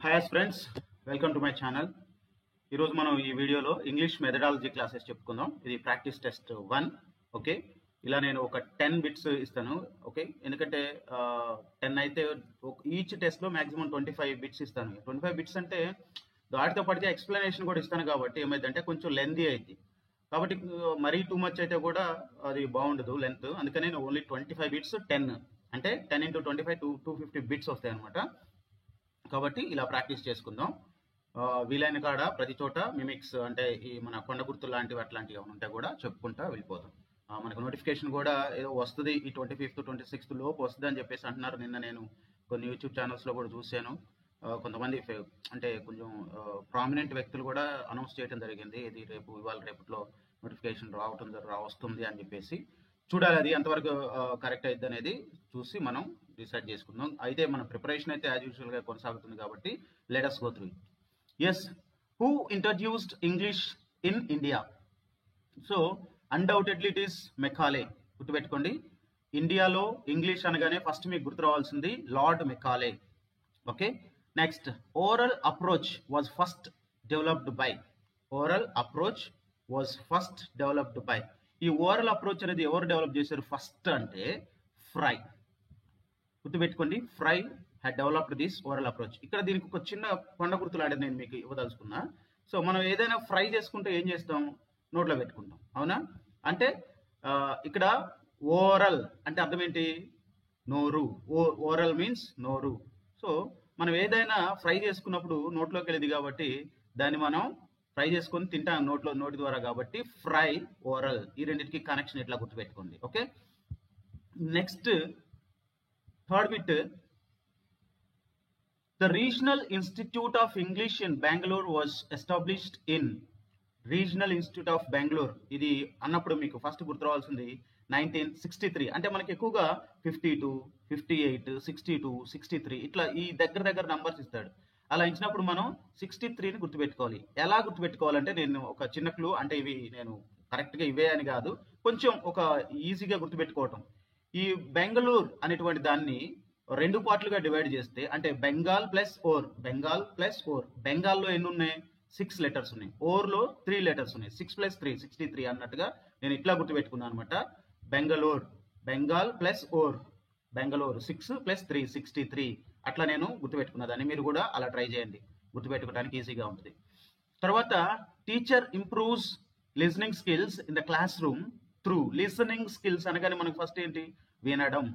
Hi friends, welcome to my channel. ఈరోజు మనం ఈ వీడియోలో ఇంగ్లీష్ మెథడాలజీ క్లాసెస్ చెప్పుకుందాం. ఇది ప్రాక్టీస్ టెస్ట్ 1. ఓకే, ఇలా నేను ఒక 10 బిట్స్ ఇస్తాను. ఓకే, ఎందుకంటే 10 అయితే ఈచ్ టెస్ట్లో మ్యాక్సిమం 25 బిట్స్ ఇస్తాను. 25 బిట్స్ అంటే వాటితో పాటుగా ఎక్స్ప్లెనేషన్ కూడా ఇస్తాను కాబట్టి ఏమైందంటే కొంచెం లెంతీ అయింది. కాబట్టి మరీ టూ మచ్ అయితే కూడా అది బాగుండదు లెంత్. అందుకని నేను ఓన్లీ 25 బిట్స్ 10 అంటే 10 × 25 250 బిట్స్ వస్తాయి అనమాట. కాబట్టి ఇలా ప్రాక్టీస్ చేసుకుందాం. వీలైన కాడ ప్రతి చోట మిమిక్స్ అంటే ఈ మన కొండ గుర్తులు లాంటివి అట్లాంటివి ఏమైనా ఉంటే కూడా చెప్పుకుంటా వెళ్ళిపోతాం. మనకు నోటిఫికేషన్ కూడా ఏదో వస్తుంది, ఈ 25th 26th లోపు వస్తుంది అని చెప్పేసి అంటున్నారు. నిన్న నేను కొన్ని యూట్యూబ్ ఛానల్స్లో కూడా చూశాను. కొంతమంది అంటే కొంచెం ప్రామినెంట్ వ్యక్తులు కూడా అనౌన్స్ చేయడం జరిగింది, ఇది ఇవాళ రేపట్లో నోటిఫికేషన్ వస్తుంది అని చెప్పేసి. చూడాలి అది ఎంతవరకు కరెక్ట్ అయింది అనేది చూసి మనం డిసైడ్ చేసుకుందాం. అయితే మన ప్రిపరేషన్ అయితే యాజ్ యూజువల్గా కొనసాగుతుంది కాబట్టి let us go through it. Yes, who introduced English in India? So undoubtedly it is Macaulay. గుర్తుపెట్టుకోండి, ఇండియాలో ఇంగ్లీష్ అనగానే ఫస్ట్ మీకు గుర్తు రావాల్సింది Lord Macaulay. Okay, next, oral approach was first developed by. Oral approach was first developed by. ఈ oral approach అనేది ఎవరు develop చేశారు ఫస్ట్ అంటే ఫ్రై. గుర్తుపెట్టుకోండి, Fry had developed this oral approach. ఇక్కడ దీనికి ఒక చిన్న కొండ గుర్తులాడేది నేను మీకు ఇవ్వదలుచుకున్నా. సో మనం ఏదైనా ఫ్రై చేసుకుంటే ఏం చేస్తాం? నోట్లో పెట్టుకుంటాం, అవునా? అంటే ఇక్కడ ఓరల్ అంటే అర్థం ఏంటి? నోరు. ఓరల్ మీన్స్ నోరు. సో మనం ఏదైనా ఫ్రై చేసుకున్నప్పుడు నోట్లోకి వెళ్ళేది కాబట్టి దాన్ని మనం ఫ్రై చేసుకొని తింటాం నోటి ద్వారా, కాబట్టి ఫ్రై, ఓరల్, ఈ రెండింటికి కనెక్షన్ ఇట్లా గుర్తుపెట్టుకోండి. Okay, next third bit. The regional institute of English in Bengaluru was established in. Regional institute of Bengaluru ఇది అన్నప్పుడు మీకు ఫస్ట్ గుర్తు రావాల్సింది 1963. అంటే మనకి ఎక్కువగా 52, 58, 62, 63 ఇట్లా ఈ దగ్గర నంబర్స్ ఇస్తాడు. అలా ఇచ్చినప్పుడు మనం 63ని గుర్తుపెట్టుకోవాలి. ఎలా గుర్తుపెట్టుకోవాలంటే నేను ఒక చిన్న క్లూ, అంటే ఇవి నేను కరెక్ట్గా ఇవే అని కాదు, కొంచెం ఒక ఈజీగా గుర్తుపెట్టుకోవటం. ఈ బెంగళూరు అనేటువంటి దాన్ని 2 పార్ట్లుగా డివైడ్ చేస్తే అంటే Bengal plus or, Bengal plus or. బెంగాల్లో ఎన్ని ఉన్నాయి? 6 లెటర్స్ ఉన్నాయి. ఓర్లో 3 లెటర్స్ ఉన్నాయి. 6 + 3 63 అన్నట్టుగా నేను ఇట్లా గుర్తుపెట్టుకున్నాను అనమాట. బెంగళూరు, బెంగాల్ ప్లస్ ఓర్, బెంగళూరు 6 + 3 63 అట్లా నేను గుర్తుపెట్టుకున్నదాన్ని. మీరు కూడా అలా ట్రై చేయండి, గుర్తుపెట్టుకోవడానికి ఈజీగా ఉంటుంది. తర్వాత teacher improves listening skills in the class room through. Listening skills అనగానే మనకు ఫస్ట్ ఏంటి? వినడం.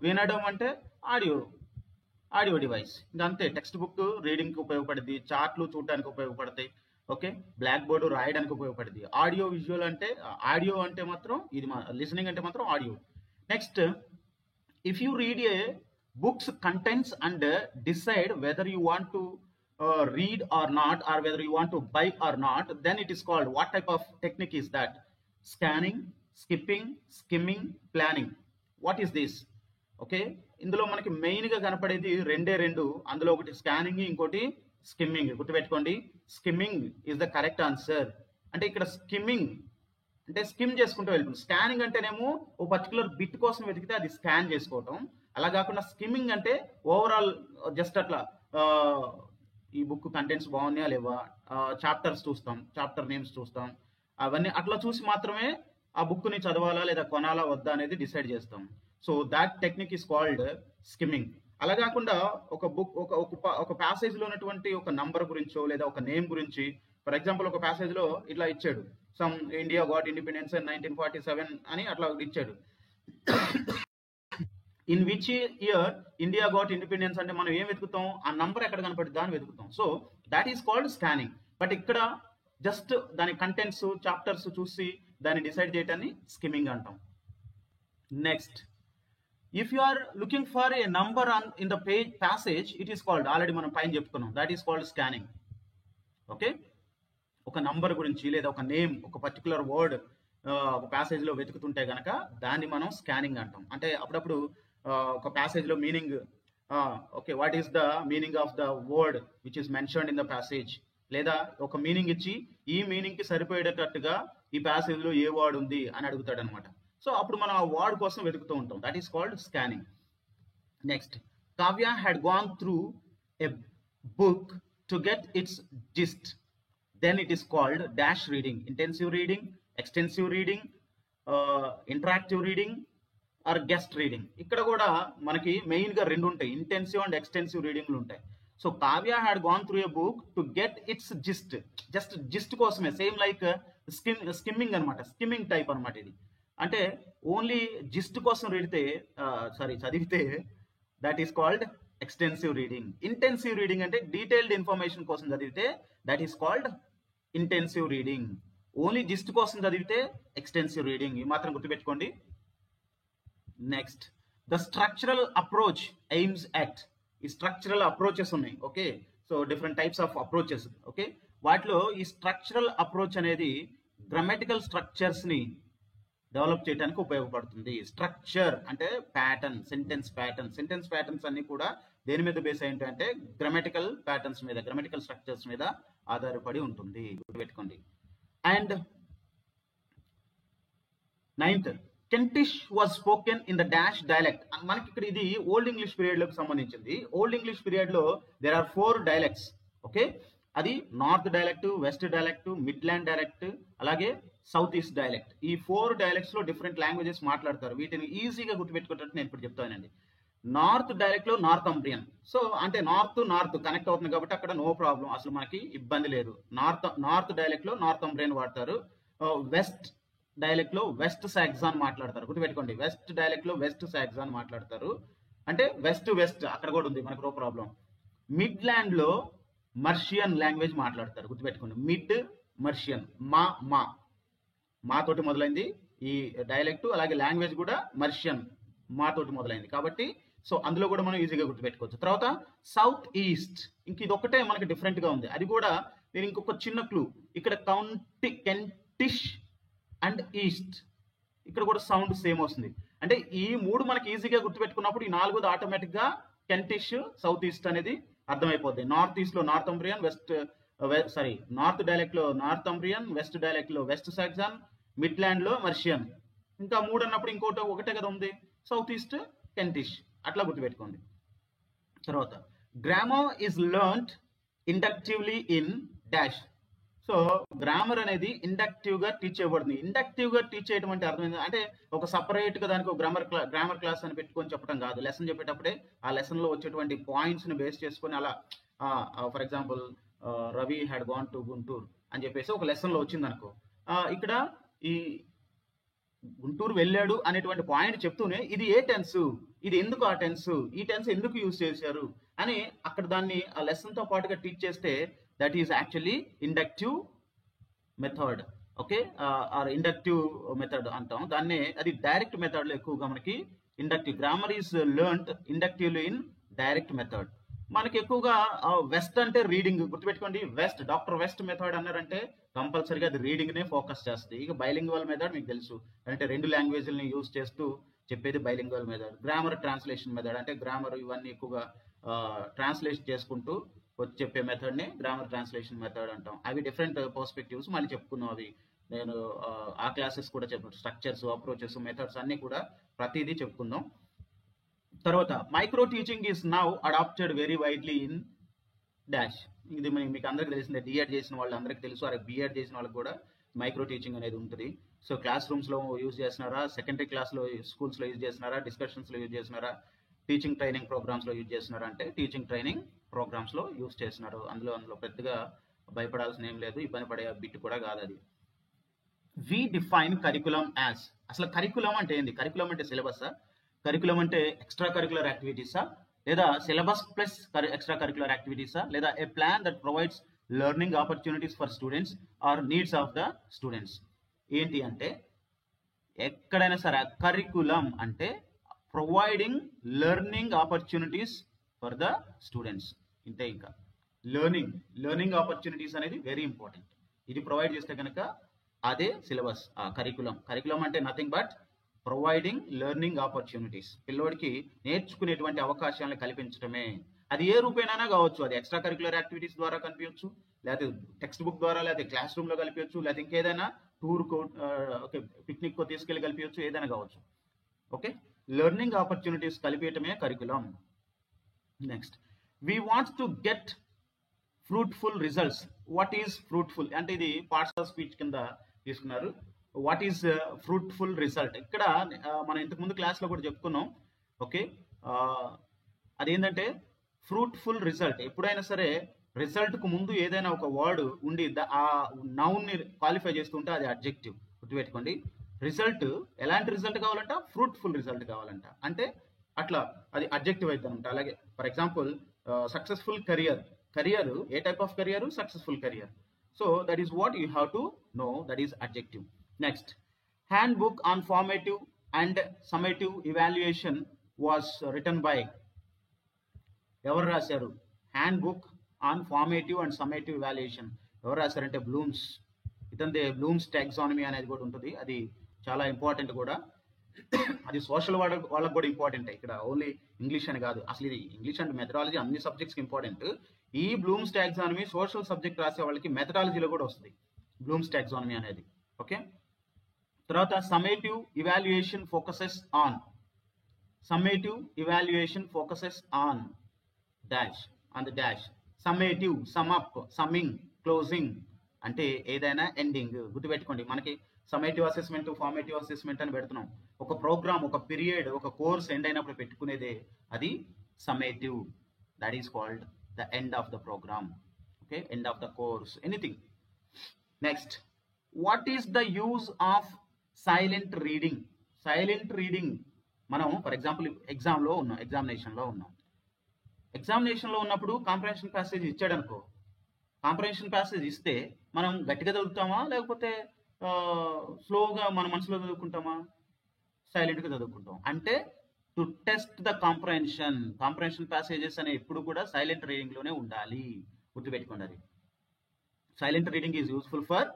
వినడం అంటే ఆడియో డివైస్. ఇంకా అంతే. టెక్స్ట్ బుక్ రీడింగ్కి ఉపయోగపడుతుంది, చార్ట్లు చూడడానికి ఉపయోగపడతాయి. ఓకే, బ్లాక్ బోర్డు రాయడానికి ఉపయోగపడుతుంది. ఆడియో విజువల్ అంటే ఆడియో అంటే మాత్రం ఇది, లిసనింగ్ అంటే మాత్రం audio. Next, if you read A books contents and decide whether you want to read or not, or whether you want to buy or not, then it is called, what type of technique is that? Scanning, skipping, skimming, planning. What is this? Okay, ఇందులో మనకి మెయిన్గా కనపడేది రెండు. అందులో ఒకటి scanning, ఇంకోటి skimming. గుర్తుపెట్టుకోండి, skimming is the correct answer. అంటే ఇక్కడ స్కిమ్మింగ్ అంటే స్కిమ్ చేసుకుంటూ వెళ్తుంది. స్కానింగ్ అంటేనేమో ఓ పర్టికులర్ బిట్ కోసం వెతికితే అది స్కాన్ చేసుకోవటం. అలా కాకుండా స్కిమ్మింగ్ అంటే ఓవరాల్ జస్ట్ అట్లా ఈ బుక్ కంటెంట్స్ బాగున్నాయా లేవా, చాప్టర్స్ చూస్తాం, చాప్టర్ నేమ్స్ చూస్తాం, అవన్నీ అట్లా చూసి మాత్రమే ఆ బుక్ని చదవాలా లేదా కొనాలా వద్దా అనేది డిసైడ్ చేస్తాం. So that technique is called skimming. అలా కాకుండా ఒక బుక్ ఒక ప్యాసేజ్లో ఉన్నటువంటి ఒక నంబర్ గురించో లేదా ఒక నేమ్ గురించి, ఫర్ ఎగ్జాంపుల్ ఒక ప్యాసేజ్లో ఇట్లా ఇచ్చాడు, some India got independence in 1947 అని అట్లా ఇచ్చాడు. In which year India got independence అంటే మనం ఏం వెతుకుతాం? ఆ నంబర్ ఎక్కడ కనపడుతుందా అని వెతుకుతాం. So that is called scanning. But ఇక్కడ జస్ట్ దాని కంటెంట్స్, చాప్టర్స్ చూసి దాన్ని డిసైడ్ చేయటాన్ని స్కిమ్మింగ్ అంటాం. Next, if you are looking for a number in the passage, it is called, already మనం పైన చెప్పుకున్నాం, that is called scanning. Okay, ఒక నంబర్ గురించి లేదా ఒక నేమ్, ఒక పర్టికులర్ వర్డ్ ఒక ప్యాసేజ్లో వెతుకుతుంటే కనుక దాన్ని మనం స్కానింగ్ అంటాం. అంటే అప్పుడప్పుడు ఒక ప్యాసేజ్లో meaning, okay, what is the meaning of the word which is mentioned in the passage, లేదా ఒక మీనింగ్ ఇచ్చి ఈ మీనింగ్కి సరిపోయేటట్టుగా ఈ ప్యాసేజ్లో ఏ వర్డ్ ఉంది అని అడుగుతాడు అనమాట. సో అప్పుడు మనం ఆ వర్డ్ కోసం వెతుకుతూ ఉంటాం. That is called scanning. Next, Kavya had gone through a book to get its gist, then it is called dash reading. Intensive reading, extensive reading, interactive reading or guest reading. ఇక్కడ కూడా మనకి మెయిన్గా రెండు ఉంటాయి, intensive and extensive రీడింగ్లు ఉంటాయి. So Kavya had gone through a book to get it's gist, just gist కోసమే, same like skimming అనమాట, skimming type అనమాట ఇది. అంటే ఓన్లీ జిస్ట్ కోసం చదివితే that is called extensive reading. Intensive reading అంటే డీటెయిల్డ్ ఇన్ఫర్మేషన్ కోసం చదివితే that is called intensive reading. Only gist కోసం చదివితే ఎక్స్టెన్సివ్ రీడింగ్. ఈ మాత్రం గుర్తుపెట్టుకోండి. Next, the structural approach AIIMS at. ఈ స్ట్రక్చరల్ అప్రోచెస్ ఉన్నాయి, okay. So different types of approaches, okay. వాటిలో ఈ స్ట్రక్చరల్ అప్రోచ్ అనేది గ్రామటికల్ స్ట్రక్చర్స్ ని డెవలప్ చేయడానికి ఉపయోగపడుతుంది. స్ట్రక్చర్ అంటే ప్యాటర్న్, సెంటెన్స్ ప్యాటర్న్స్ అన్ని కూడా దేని మీద బేస్ అయి ఉంటాయి అంటే గ్రామటికల్ ప్యాటర్న్స్ మీద, గ్రామటికల్ స్ట్రక్చర్స్ మీద ఆధారపడి ఉంటుంది, గుర్తుపెట్టుకోండి. And 9th, Kentish was spoken in the dash dialect. మనకి ఇక్కడ ఇది ఓల్డ్ ఇంగ్లీష్ పీరియడ్ లోకి సంబంధించింది. ఓల్డ్ ఇంగ్లీష్ పీరియడ్ లో దేర్ ఆర్ 4 డైలెక్ట్స్, ఓకే. అది north dialect, west dialect, Midland dialect, అలాగే సౌత్ ఈస్ట్ డైలెక్ట్. ఈ 4 డైలెక్ట్స్ లో డిఫరెంట్ లాంగ్వేజెస్ మాట్లాడతారు. వీటిని ఈజీగా గుర్తుపెట్టుకున్నట్టు నేను ఇప్పుడు చెప్తానండి. నార్త్ డైలెక్ట్ లో నార్థంబ్రియన్. సో అంటే నార్త్ కనెక్ట్ అవుతుంది కాబట్టి అక్కడ నో ప్రాబ్లం, అసలు మనకి ఇబ్బంది లేదు. నార్త్ డైలెక్ట్ లో నార్థంబ్రియన్ వాడతారు. వెస్ట్ డైలెక్ట్ లో వెస్ట్ సాక్సాన్ మాట్లాడతారు, గుర్తుపెట్టుకోండి. వెస్ట్ డైలెక్ట్ లో వెస్ట్ సాక్సాన్ మాట్లాడతారు, అంటే వెస్ట్ అక్కడ కూడా ఉంది, మనకు నో ప్రాబ్లం. మిడ్ ల్యాండ్ లో మర్షియన్ లాంగ్వేజ్ మాట్లాడతారు, గుర్తుపెట్టుకోండి. మిడ్ మర్షియన్, మా తోటి మొదలైంది ఈ డైలెక్ట్, అలాగే లాంగ్వేజ్ కూడా మర్షియన్, మా తోటి మొదలైంది కాబట్టి సో అందులో కూడా మనం ఈజీగా గుర్తుపెట్టుకోవచ్చు. తర్వాత సౌత్ ఈస్ట్, ఇంక ఇది ఒక్కటే మనకి డిఫరెంట్ గా ఉంది. అది కూడా నేను ఇంకొక చిన్న క్లూ, ఇక్కడ కెంటిష్ అండ్ ఈస్ట్, ఇక్కడ కూడా సౌండ్ సేమ్ వస్తుంది. అంటే ఈ 3 మనకి ఈజీగా గుర్తుపెట్టుకున్నప్పుడు ఈ 4ది ఆటోమేటిక్ గా కెంటిష్, సౌత్ ఈస్ట్ అనేది అర్థమైపోద్ది. నార్త్ ఈస్ట్ లో నార్థంబ్రియన్, నార్త్ డైలెక్ట్ లో నార్థంబ్రియన్, వెస్ట్ డైలెక్ట్ లో వెస్ట్ సాక్సాన్, మిడ్ ల్యాండ్ లో మర్షియన్. ఇంకా 3 అన్నప్పుడు ఒకటే కదా ఉంది, సౌత్ ఈస్ట్, కెంటిష్, అట్లా గుర్తుపెట్టుకోండి. తర్వాత grammar is learned inductively in dash. So grammar అనేది ఇండక్టివ్ గా టీచ్ చేయబడుతుంది. ఇండక్టివ్ గా టీచ్ చేయడం అంటే అర్థమైంది అంటే ఒక సపరేట్ గా దానికి ఒక గ్రామర్ క్లాస్ అని పెట్టుకొని చెప్పడం కాదు. లెసన్ చెప్పేటప్పుడే ఆ లెసన్ లో వచ్చేటువంటి పాయింట్స్ ని బేస్ చేసుకొని అలా, for example Ravi had gone to Guntur అని చెప్పేసి ఒక లెసన్ లో వచ్చింది అనుకో, ఇక్కడ ఈ గుంటూరు వెళ్ళాడు అనేటువంటి పాయింట్ చెప్తూనే ఇది ఏ టెన్స్, ఇది ఎందుకు ఆ టెన్స్, ఈ టెన్స్ ఎందుకు యూజ్ చేశారు అని అక్కడ దాన్ని ఆ లెసన్ తో పాటుగా టీచ్ చేస్తే that is actually inductive method, okay. Or inductive method అంటాం దాన్నే. అది డైరెక్ట్ మెథడ్ లో ఎక్కువగా మనకి inductive. Grammar is learned inductively in direct method. మనకి ఎక్కువగా వెస్ట్ అంటే రీడింగ్, గుర్తుపెట్టుకోండి. వెస్ట్, డాక్టర్ వెస్ట్ మెథడ్ అన్నారంటే కంపల్సరీగా అది రీడింగ్ నే ఫోకస్ చేస్తుంది. ఇక బైలింగ్వల్ మెథడ్ మీకు తెలుసు, అంటే 2 లాంగ్వేజ్ని యూజ్ చేస్తూ చెప్పేది bilingual method. Grammar translation method అంటే గ్రామర్ ఇవన్నీ ఎక్కువగా ట్రాన్స్లేట్ చేసుకుంటూ చెప్పే మెథడ్ ని గ్రామర్ ట్రాన్స్లేషన్ మెథడ్ అంటాం. అవి డిఫరెంట్ పర్స్పెక్టివ్స్, మళ్ళీ చెప్పుకుందాం. అవి నేను ఆ క్లాసెస్ కూడా చెప్పాను. స్ట్రక్చర్స్, అప్రోచెస్, మెథడ్స్ అన్ని కూడా ప్రతిదీ చెప్పుకుందాం. తర్వాత micro teaching is now adapted very widely in dash. ఇది మీకు అందరికి తెలిసిందే, డిఎడ్ చేసిన వాళ్ళు అందరికీ తెలుసు, అరే బిఎడ్ చేసిన వాళ్ళకి కూడా మైక్రో టీచింగ్ అనేది ఉంటుంది. సో క్లాస్ రూమ్స్ లో యూజ్ చేస్తున్నారా, సెకండరీ క్లాస్ లో స్కూల్స్ లో యూజ్ చేస్తున్నారా, డిస్కషన్స్ లో యూజ్ చేస్తున్నారా, టీచింగ్ ట్రైనింగ్ ప్రోగ్రామ్స్ లో యూజ్ చేస్తున్నారా అంటే టీచింగ్ ట్రైనింగ్ ప్రోగ్రామ్స్ లో యూజ్ చేస్తున్నారు. అందులో పెద్దగా భయపడాల్సిన ఏం లేదు, ఇబ్బంది పడే బిట్ కూడా కాదు అది. We define curriculum as. అసలు కరికులం అంటే ఏంది? కరికులం అంటే సిలబసా, కరికులం అంటే ఎక్స్ట్రా కరికులర్ యాక్టివిటీసా, లేదా సిలబస్ ప్లస్ ఎక్స్ట్రా కరికులర్ యాక్టివిటీసా, లేదా a plan that provides learning opportunities for students or needs of the students. ఏంటి అంటే ఎక్కడైనా సరే కరికులం అంటే providing learning opportunities for the students. ఇంతే. ఇంకా లెర్నింగ్ ఆపర్చునిటీస్ అనేది వెరీ ఇంపార్టెంట్. ఇది ప్రొవైడ్ చేస్తే కనుక అదే సిలబస్. కరికులం అంటే nothing but providing learning opportunities, పిల్లోడికి నేర్చుకునేటువంటి అవకాశాలను కల్పించడమే. అది ఏ రూపేణైనా కావచ్చు. అది ఎక్స్ట్రా కరికులర్ యాక్టివిటీస్ ద్వారా కనిపించవచ్చు, లేకపోతే టెక్స్ట్ బుక్ ద్వారా, లేకపోతే క్లాస్ రూమ్ లో కల్పించవచ్చు, లేకపోతే ఇంకేదైనా టూర్కో, పిక్నిక్ కో తీసుకెళ్లి కల్పించవచ్చు, ఏదైనా కావచ్చు. ఓకే, లెర్నింగ్ ఆపర్చునిటీస్ కలిపేయటమే curriculum. Next, we want to get fruitful results. What is fruitful అంటే ఇది పార్ట్స్ ఆఫ్ స్పీచ్ కింద తీసుకున్నారు. What is fruitful result? ఇక్కడ మనం ఇంతకుముందు క్లాస్లో కూడా చెప్పుకున్నాం. ఓకే, అదేంటంటే ఫ్రూట్ఫుల్ రిజల్ట్ ఎప్పుడైనా సరే రిజల్ట్కు ముందు ఏదైనా ఒక వర్డ్ ఉండి ఆ నౌన్ని క్వాలిఫై చేస్తుంటే అది అడ్జెక్టివ్. గుర్తుపెట్టుకోండి, రిజల్ట్ ఎలాంటి రిజల్ట్ కావాలంట? ఫ్రూట్ఫుల్ రిజల్ట్ కావాలంట. అంటే అట్లా అది అడ్జెక్టివ్ అవుతుందంట. అలాగే for example successful career. Career A type of career? Successful career. So that is what you have to know, that is adjective. Next, hand book on formative and summative evaluation was written by. ఎవరు రాశారు? Hand book on formative and summative evaluation ఎవరు రాశారంటే Bloom's. ఇదంతే, Bloom's taxonomy అనేది కూడా ఉంటుంది, అది చాలా important కూడా. అది సోషల్ వాళ్ళకి కూడా ఇంపార్టెంట్. ఇక్కడ ఓన్లీ ఇంగ్లీష్ అని కాదు, అసలు ఇది ఇంగ్లీష్ అండ్ మెథడాలజీ అన్ని సబ్జెక్ట్స్కి ఇంపార్టెంట్. ఈ బ్లూమ్స్ టాక్సానమీ సోషల్ సబ్జెక్ట్ రాసే వాళ్ళకి మెథడాలజీలో కూడా వస్తుంది బ్లూమ్స్ టాక్సానమీ అనేది. ఓకే, తర్వాత summative evaluation focuses on. Summative evaluation focuses on dash, on the dash. Summative, sum up, summing, closing అంటే ఏదైనా ఎండింగ్. గుర్తుపెట్టుకోండి, మనకి సమ్మేటివ్ అసెస్మెంట్, ఫార్మేటివ్ అసెస్మెంట్ అని పెడుతున్నాం. ఒక ప్రోగ్రామ్, ఒక పీరియడ్, ఒక కోర్స్ ఎండ్ అయినప్పుడు పెట్టుకునేదే అది summative. That is called the end of the programme. Okay, end of the course, anything. Next, what is the use of silent reading? Silent reading మనం for example ఎగ్జామ్లో ఉన్నాం, ఎగ్జామినేషన్లో ఉన్నాం. ఎగ్జామినేషన్లో ఉన్నప్పుడు కాంప్రహెన్షన్ ప్యాసేజ్ ఇచ్చాడు అనుకో, కాంప్రహెన్షన్ ప్యాసేజ్ ఇస్తే మనం గట్టిగా చదువుతామా లేకపోతే స్లోగా మన మనసులో చదువుకుంటామా? సైలెంట్గా చదువుకుంటాం. అంటే to test the comprehension. Comprehension passages అనే ఎప్పుడు కూడా సైలెంట్ రీడింగ్లోనే ఉండాలి. గుర్తుపెట్టుకోండి, అది silent reading is useful for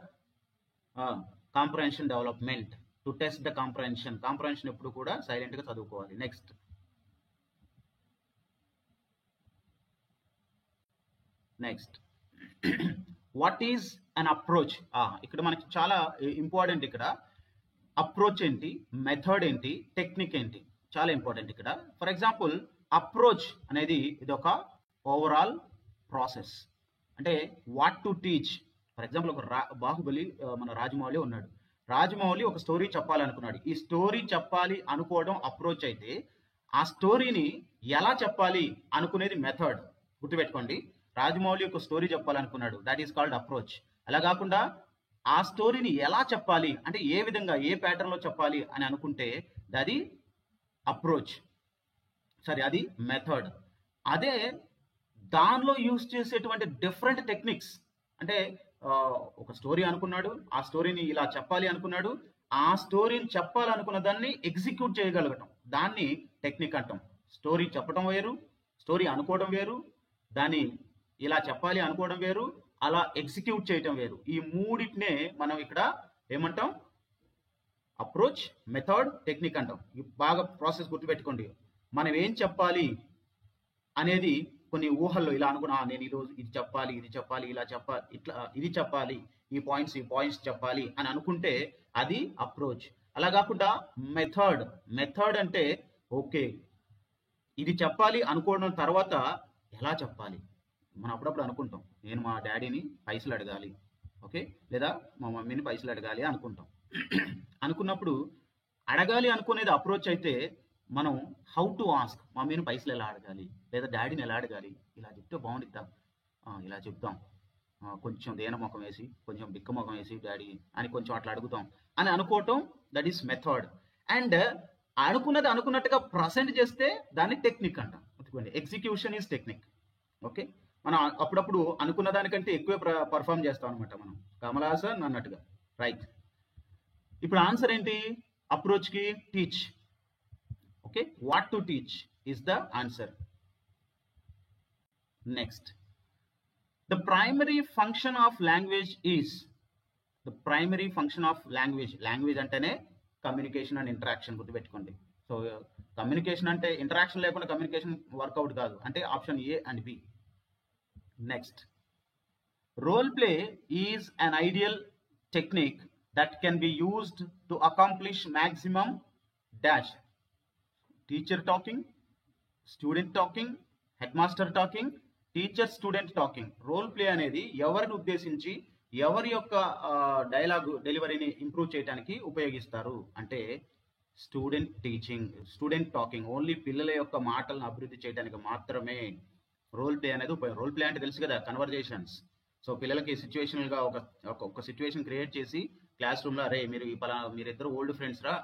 comprehension development. To test the comprehension. Comprehension ఎప్పుడు కూడా సైలెంట్గా చదువుకోవాలి. Next what is an approach? ఇక్కడ మనకి చాలా ఇంపార్టెంట్. ఇక్కడ అప్రోచ్ ఏంటి, మెథడ్ ఏంటి, టెక్నిక్ ఏంటి, చాలా ఇంపార్టెంట్ ఇక్కడ. ఫర్ ఎగ్జాంపుల్ అప్రోచ్ అనేది ఇది ఒక ఓవరాల్ ప్రాసెస్. అంటే what to teach. For example ఒక బాహుబలి మన రాజమౌళి ఉన్నాడు. రాజమౌళి ఒక స్టోరీ చెప్పాలనుకున్నాడు. ఈ స్టోరీ చెప్పాలి అనుకోవడం అప్రోచ్ అయితే, ఆ స్టోరీని ఎలా చెప్పాలి అనుకునేది మెథడ్. గుర్తుపెట్టుకోండి, రాజమౌళి ఒక స్టోరీ చెప్పాలనుకున్నాడు, దట్ ఈస్ కాల్డ్ అప్రోచ్. అలా కాకుండా ఆ స్టోరీని ఎలా చెప్పాలి అంటే ఏ విధంగా, ఏ ప్యాటర్న్లో చెప్పాలి అని అనుకుంటే అది అప్రోచ్. సరే, అది మెథడ్. అదే దానిలో యూజ్ చేసేటువంటి డిఫరెంట్ టెక్నిక్స్. అంటే ఒక స్టోరీ అనుకున్నాడు, ఆ స్టోరీని ఇలా చెప్పాలి అనుకున్నాడు, ఆ స్టోరీని చెప్పాలనుకున్న దాన్ని ఎగ్జిక్యూట్ చేయగలగటం, దాన్ని టెక్నిక్ అంటాం. స్టోరీ చెప్పడం వేరు, స్టోరీ అనుకోవడం వేరు, దాన్ని ఇలా చెప్పాలి అనుకోవడం వేరు, అలా ఎగ్జిక్యూట్ చేయటం వేరు. ఈ మూడింటినే మనం ఇక్కడ ఏమంటాం? అప్రోచ్, మెథడ్, టెక్నిక్ అంటాం. బాగా ప్రాసెస్ గుర్తుపెట్టుకోండి. మనం ఏం చెప్పాలి అనేది కొన్ని ఊహల్లో ఇలా అనుకున్నా, నేను ఈరోజు ఇది చెప్పాలి, ఇది చెప్పాలి, ఇలా చెప్పాలి, ఇట్లా ఇది చెప్పాలి, ఈ పాయింట్స్ చెప్పాలి అని అనుకుంటే అది అప్రోచ్. అలా కాకుండా మెథడ్. మెథడ్ అంటే ఓకే, ఇది చెప్పాలి అనుకోవడం తర్వాత ఎలా చెప్పాలి. మనం అప్పుడప్పుడు అనుకుంటాం, నేను మా డాడీని పైసలు అడగాలి, ఓకే, లేదా మా మమ్మీని పైసలు అడగాలి అనుకుంటాం. అనుకున్నప్పుడు అడగాలి అనుకునేది అప్రోచ్ అయితే, మనం హౌ టు ఆస్క్, మమ్మీని పైసలు ఎలా అడగాలి లేదా డాడీని ఎలా అడగాలి, ఇలా చెప్తే బాగుండిద్దా, ఇలా చెప్తాం, కొంచెం దేన ముఖం వేసి, కొంచెం బిక్క ముఖం వేసి డాడీ అని కొంచెం అట్లా అడుగుతాం అని అనుకోవటం, దట్ ఈస్ మెథడ్. అండ్ అనుకున్నది అనుకున్నట్టుగా ప్రజెంట్ చేస్తే దాన్ని టెక్నిక్ అంటాం. Execution is technique. ఓకే, మనం అప్పుడప్పుడు అనుకున్న దానికంటే ఎక్కువే పర్ఫామ్ చేస్తాం అనమాట మనం, కమల్ హాసన్ అన్నట్టుగా. రైట్, ఇప్పుడు ఆన్సర్ ఏంటి? అప్రోచ్కి teach. Okay, what to teach is the answer. Next, the primary function of language is. The primary function of language. Language అంటేనే కమ్యూనికేషన్ అండ్ ఇంటరాక్షన్. గుర్తుపెట్టుకోండి. సో కమ్యూనికేషన్ అంటే ఇంటరాక్షన్ లేకుండా కమ్యూనికేషన్ వర్కౌట్ కాదు. అంటే option A and B. Next, role play is an ideal technique that can be used to accomplish maximum dash. Teacher talking, student talking, headmaster talking, teacher student talking. Role play అనేది ఎవరిని ఉద్దేశించి ఎవరి యొక్క dialogue డెలివరీని improve చేయడానికి ఉపయోగిస్తారు అంటే student talking. Only పిల్లల యొక్క మాటలను అభివృద్ధి చేయడానికి మాత్రమే రోల్ ప్లే అనేది ఉపయోగం. రోల్ ప్లే అంటే తెలుసు కదా, కన్వర్జేషన్స్. సో పిల్లలకి సిచ్యువేషనల్గా ఒక సిచ్యువేషన్ క్రియేట్ చేసి క్లాస్ రూమ్లో, అరే మీరు ఈ పలానా మీరిద్దరు ఓల్డ్ ఫ్రెండ్స్ రా,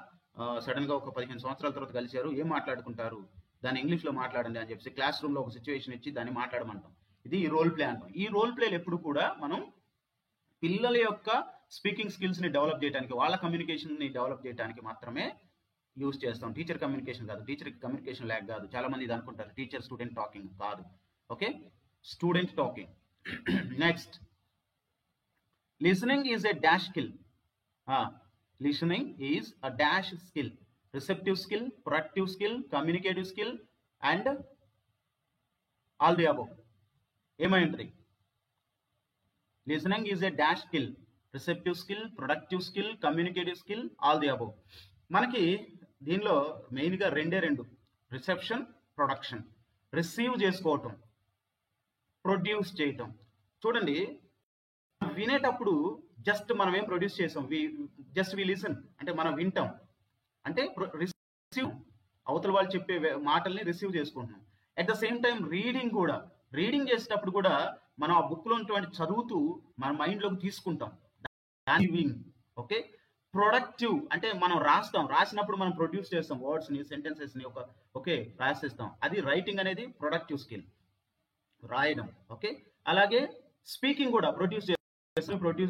సడన్గా ఒక 15 సంవత్సరాల తర్వాత కలిశారు, ఏం మాట్లాడుకుంటారు, దాన్ని ఇంగ్లీష్లో మాట్లాడండి అని చెప్పి క్లాస్ రూమ్లో ఒక సిచ్యువేషన్ ఇచ్చి దాన్ని మాట్లాడమంటాం. ఇది రోల్ ప్లే అంటాం. ఈ రోల్ ప్లేలు ఎప్పుడు కూడా మనం పిల్లల యొక్క స్పీకింగ్ స్కిల్స్ని డెవలప్ చేయడానికి, వాళ్ళ కమ్యూనికేషన్ని డెవలప్ చేయడానికి మాత్రమే యూజ్ చేస్తాం. టీచర్ కమ్యూనికేషన్ కాదు, టీచర్ కమ్యూనికేషన్ ల్యాక్ కాదు. చాలా మంది ఇది అనుకుంటారు, టీచర్ స్టూడెంట్ టాకింగ్ కాదు. Okay, student talking. Next, listening is a dash skill. Listening is a dash skill. Receptive skill, productive skill, communicative skill and all the above. ఏమై ఉంటుంది? Listening is a dash skill, receptive skill, productive skill, communicative skill, all the above. మనకి దీనిలో మెయిన్గా రెండు, reception, production. Receive చేసుకోవటం, produce చేయటం. చూడండి, వినేటప్పుడు జస్ట్ మనం ఏం ప్రొడ్యూస్ చేసాం, జస్ట్ వి లిసన్ అంటే మనం వింటాం, అంటే రిసీవ్, అవతల వాళ్ళు చెప్పే మాటల్ని రిసీవ్ చేసుకుంటున్నాం. At the same time reading కూడా, రీడింగ్ చేసేటప్పుడు కూడా మనం ఆ బుక్లో ఉన్నటువంటి చదువుతూ మన మైండ్లోకి తీసుకుంటాం. ఓకే, ప్రొడక్టివ్ అంటే మనం రాసినప్పుడు మనం ప్రొడ్యూస్ చేస్తాం వర్డ్స్ని, సెంటెన్సెస్ని రాసేస్తాం. అది రైటింగ్ అనేది ప్రొడక్టివ్ స్కిల్, రాయడం. ఓకే, అలాగే స్పీకింగ్ కూడా ప్రొడ్యూస్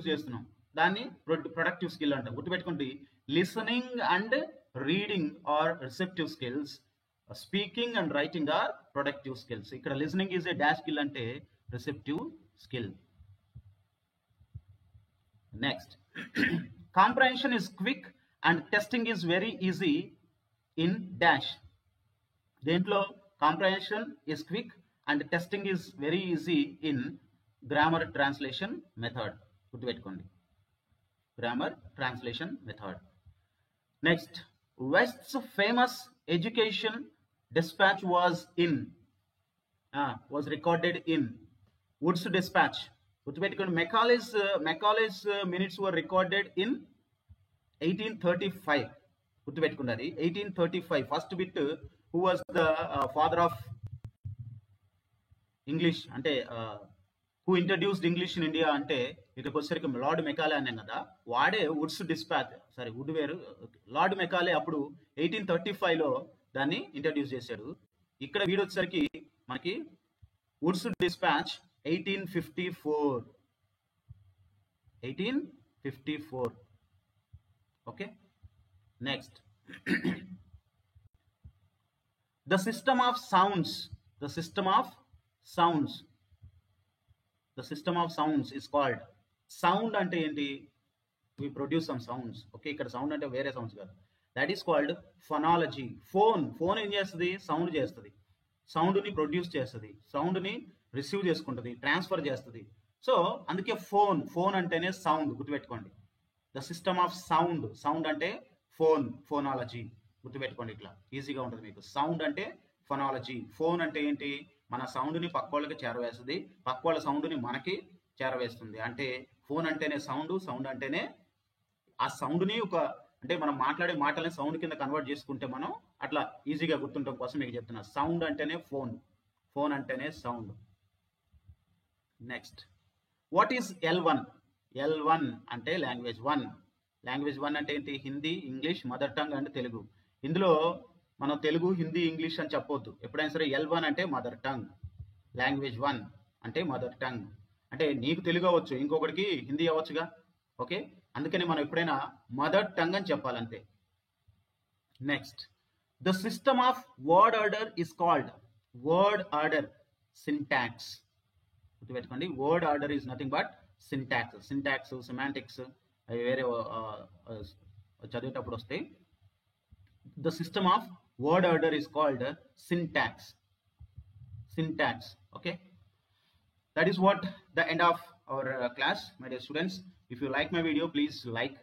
చేస్తున్నాం, దాన్ని ప్రొడక్టివ్ స్కిల్ అంటాం. గుర్తుపెట్టుకోండి, listening and reading are receptive skills, speaking and writing are productive skills. ఇక్కడ listening is a dash skill అంటే receptive skill. Next, comprehension is quick and testing is very easy in dash. దేంట్లో comprehension is quick and testing is very easy in grammar translation method. గుర్తుపెట్టుకోండి, grammar translation method. Next, West's famous education dispatch was recorded in Wood's dispatch. గుర్తుపెట్టుకోండి, Macaulay's minutes were recorded in 1835. గుర్తుపెట్టుకున్నది 1835. First bit who was the father of English అంటే who introduced English in India అంటే ఇక్కడికి వచ్చేసరికి Lord Macaulay అన్నాం కదా, వాడే Wood's dispatch, Wood వేరు, లార్డ్ మెకాలే అప్పుడు 1835లో దాన్ని ఇంట్రడ్యూస్ చేశాడు. ఇక్కడ వీడు వచ్చేసరికి మనకి Wood's dispatch 1854. Okay, next. The system of sounds is called. Sound ante enti? We produce some sounds. Okay, ikkada sound ante vere sounds kaadu. That is called phonology. Phone em chestadi? Sound chestadi. Sound ni produce chestadi, sound ni receive చేసుకుంటుంది, transfer చేస్తుంది. So అందుకే phone అంటేనే sound. గుర్తుపెట్టుకోండి, the system of sound అంటే phonology. గుర్తుపెట్టుకోండి, ఇట్లా ఈజీగా ఉంటుంది మీకు. సౌండ్ అంటే ఫోనాలజీ. ఫోన్ అంటే ఏంటి? మన సౌండ్ని పక్క వాళ్ళకి చేరవేస్తుంది, పక్క వాళ్ళ సౌండ్ని మనకి చేరవేస్తుంది. అంటే ఫోన్ అంటేనే సౌండ్ అంటేనే ఆ సౌండ్ని అంటే మనం మాట్లాడే మాటలని సౌండ్ కింద కన్వర్ట్ చేసుకుంటే మనం అట్లా ఈజీగా గుర్తుండటం కోసం మీకు చెప్తున్నా. సౌండ్ అంటేనే ఫోన్ అంటేనే sound. Next, what is L1 అంటే లాంగ్వేజ్ 1 అంటే ఏంటి? Hindi, English, mother tongue and Telugu. ఇందులో మనం తెలుగు, హిందీ, ఇంగ్లీష్ అని చెప్పొద్దు. ఎప్పుడైనా సరే L1 అంటే మదర్ టంగ్, లాంగ్వేజ్ 1 అంటే మదర్ టంగ్. అంటే నీకు తెలుగు అవ్వచ్చు, ఇంకొకటికి హిందీ అవ్వచ్చుగా. ఓకే, అందుకని మనం ఎప్పుడైనా మదర్ టంగ్ అని చెప్పాలంతే. Next, the system of word order is called word order syntax. గుర్తుపెట్టుకోండి, word order is nothing but syntax, semantics అవి వేరే చదివేటప్పుడు వస్తాయి. The system of word order is called syntax. Okay, that is what the end of our class, my dear students. If you like my video, please like,